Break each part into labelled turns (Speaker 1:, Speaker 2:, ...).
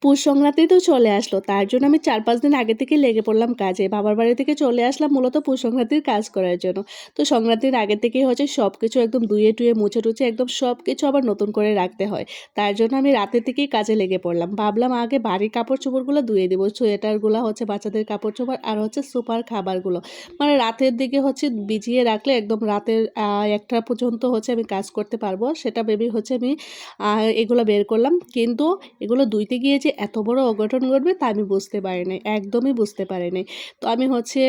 Speaker 1: পৌষ সংক্রান্তি তো চলে আসলো, তার জন্য আমি 4-5 দিন আগে থেকে লেগে পড়লাম কাজে। বাবার বাড়ি থেকে চলে আসলাম মূলত পৌষ সংক্রান্তির কাজ করার জন্য। তো সংক্রান্তির আগে থেকেই হচ্ছে সব কিছু একদম ধুয়ে টুয়ে মুছে টুছে একদম সব কিছু আবার নতুন করে রাখতে হয়। তার জন্য আমি রাতে থেকেই কাজে লেগে পড়লাম। ভাবলাম আগে বাড়ির কাপড় চোপড়গুলো ধুয়ে দেবো, সোয়েটারগুলো হচ্ছে বাচ্চাদের কাপড় চোপড় আর হচ্ছে সুপার খাবারগুলো, মানে রাতের দিকে হচ্ছে ভিজিয়ে রাখলে একদম রাতের 1টা পর্যন্ত হচ্ছে আমি কাজ করতে পারবো। সেটা ভেবে হচ্ছে আমি এগুলো বের করলাম, কিন্তু এগুলো ধুইতে গিয়ে যে এত বড় অঘটন ঘটবে তা আমি বুঝতে পারি নাই, একদমই বুঝতে পারি নাই। তো আমি হচ্ছে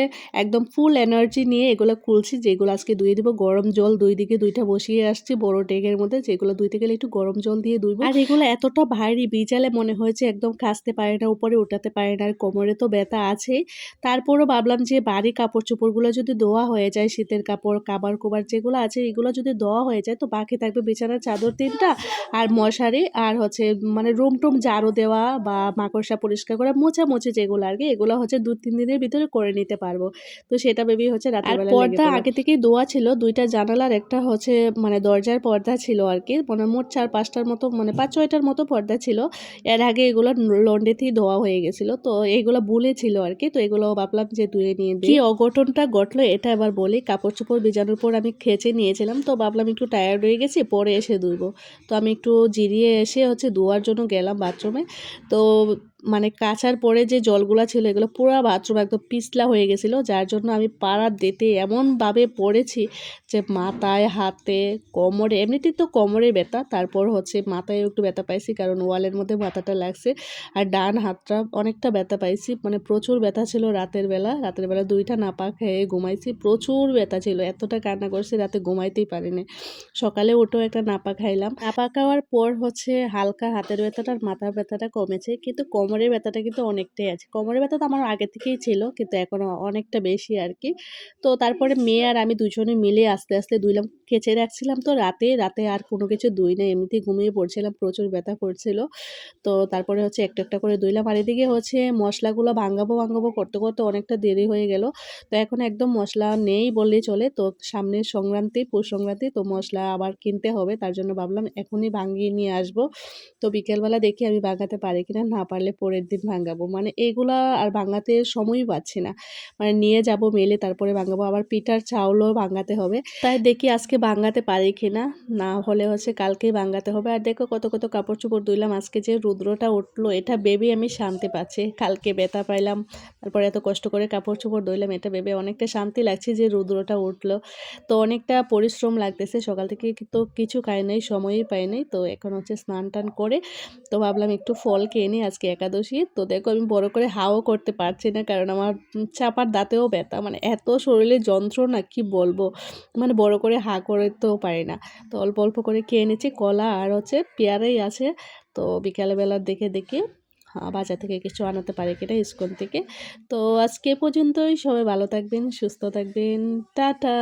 Speaker 1: একদম ফুল এনার্জি নিয়ে এগুলো খুলছি, যেগুলো আজকে ধুয়ে দিব। গরম জল 2 দিকে 2টা বসিয়ে আসছি বড় ডেগের মধ্যে, যেগুলো ধুইতে গেলে একটু গরম জল দিয়ে ধুইব। আর এগুলো এতটা ভারী, ভিজালে মনে হয়েছে একদম খাসতে পারে না, উপরে উঠাতে পারে না, আর কোমরে তো ব্যথা আছেই। তারপরও ভাবলাম যে বাড়ি কাপড় চোপড়গুলো যদি ধোয়া হয়ে যায়, শীতের কাপড় কাবার কোবার যেগুলো আছে এগুলো যদি ধোয়া হয়ে যায়, তো বাকি থাকবে বিছানার চাদর 3টা আর মশারি, আর হচ্ছে মানে রুম টুম ঝাড়ু দেওয়া বা মাকড়সা পরিষ্কার করা, মোছামুছি যেগুলো আর কি, এগুলো হচ্ছে 2-3 দিনের ভিতরে করে নিতে পারবো। তো সেটা ভেবেই হচ্ছে রাতের বেলা লেগে পড়লাম। পর্দা আগে থেকেই দেওয়া ছিল, 2টা জানালার একটা হচ্ছে মানে দরজার পর্দা ছিল আর কি, মানে মোট 4-5টার মতো, মানে 5-6টার মতো পর্দা ছিল। এর আগে এগুলো লন্ড্রিতেই ধোয়া হয়ে গেছিল, তো এইগুলো ভুলে ছিল আর কি। তো এগুলো ভাবলাম যে ধুয়ে নিয়ে দিই। কি অঘটনটা ঘটলো এটা এবার বলি। কাপড় চোপড় ভিজানোর পর আমি খেঁচে নিয়েছিলাম, তো ভাবলাম একটু টায়ার্ড হয়ে গেছি, পরে এসে ধুইব। তো আমি একটু জিরিয়ে এসে হচ্ছে ধোয়ার জন্য গেলাম বাথরুমে। তো মানে কাচার পরে যে জলগুলা ছিল এগুলো পুরো বাথরুম একদম পিছলা হয়ে গেছিলো, যার জন্য আমি পাড়া দিতে এমনভাবে পড়েছি যে মাথায়, হাতে, কোমরে, এমনিতেই তো কোমরে ব্যথা, তারপর হচ্ছে মাথায় একটু ব্যথা পাইছি কারণ ওয়ালের মধ্যে মাথাটা লাগছে। আর ডান হাতটা অনেকটা ব্যথা পাইছি, মানে প্রচুর ব্যথা ছিল। রাতের বেলা 2টা নাপা খেয়ে ঘুমাইছি, প্রচুর ব্যথা ছিল, এতটা কান্না করছি রাতে ঘুমাইতেই পারিনি। সকালে উঠেও একটা নাপা খাইলাম। নাপা খাওয়ার পর হচ্ছে হালকা হাতের ব্যথাটা আর মাথার ব্যথাটা কমেছে, কিন্তু কোমরের ব্যথাটা কিন্তু অনেকটাই আছে। কোমরের ব্যথা তো আমার আগে থেকেই ছিল, কিন্তু এখন অনেকটা বেশি আর কি। তো তারপরে মেয়ে আর আমি দুজনে মিলে আস্তে আস্তে ধুইলাম। কেচে রাখছিলাম তো রাতে আর কোনো কিছু ধুই নাই, এমনিতেই ঘুমিয়ে পড়ছিলাম, প্রচুর ব্যথা করছিল। তো তারপরে হচ্ছে একটা একটা করে ধুইলাম। আর এদিকে হচ্ছে মশলাগুলো ভাঙাবো করতে করতে অনেকটা দেরি হয়ে গেল। তো এখন একদম মশলা নেই বললেই চলে। তো সামনে সংক্রান্তি, পৌষ সংক্রান্তি, তো মশলা আবার কিনতে হবে, তার জন্য ভাবলাম এখনই ভাঙিয়ে নিয়ে আসবো। তো বিকেলবেলা দেখি আমি ভাঙাতে পারি কিনা, না পারলে পরের দিন ভাঙাবো। মানে এগুলা আর ভাঙাতে সময়ই পাচ্ছি না, মানে নিয়ে যাব মেলে তারপরে ভাঙাবো। আবার পিঠার চাউলও ভাঙাতে হবে, তাই দেখি আজকে ভাঙাতে পারি কিনা, না হলে হচ্ছে কালকেই ভাঙাতে হবে। আর দেখো কত কত কাপড় চোপড় ধুইলাম, আজকে যে রুদ্রটা উঠলো এটা ভেবে আমি শান্তি পাচ্ছি। কালকে ব্যথা পাইলাম, তারপরে এত কষ্ট করে কাপড় চোপড় ধুইলাম, এটা ভেবে অনেকটা শান্তি লাগছে যে রুদ্রটা উঠলো। তো অনেকটা পরিশ্রম লাগতেছে, সকাল থেকে তো কিছু খাই নাই, সময়ই পাই নাই। তো এখন হচ্ছে স্নান টান করে তো ভাবলাম একটু ফল খেয়ে নিই, আজকে একাদশী। তো দেখো আমি বড় করে হাও করতে পারছি না, কারণ আমার চাপার দাঁতেও ব্যথা, মানে এত শরীরে যন্ত্রণা কি বলবো, মানে বড় করে হা করতেও পারি না। তো অল্প অল্প করে খেয়ে নিচ্ছি, কলা আর হচ্ছে পেয়ারাই আছে। তো বিকালবেলার দেখে দেখে বাজার থেকে কিছু আনাতে পারি কিনা, ইস্কন থেকে। তো আজকে পর্যন্তই, সবাই ভালো থাকবেন, সুস্থ থাকবেন, টাটা।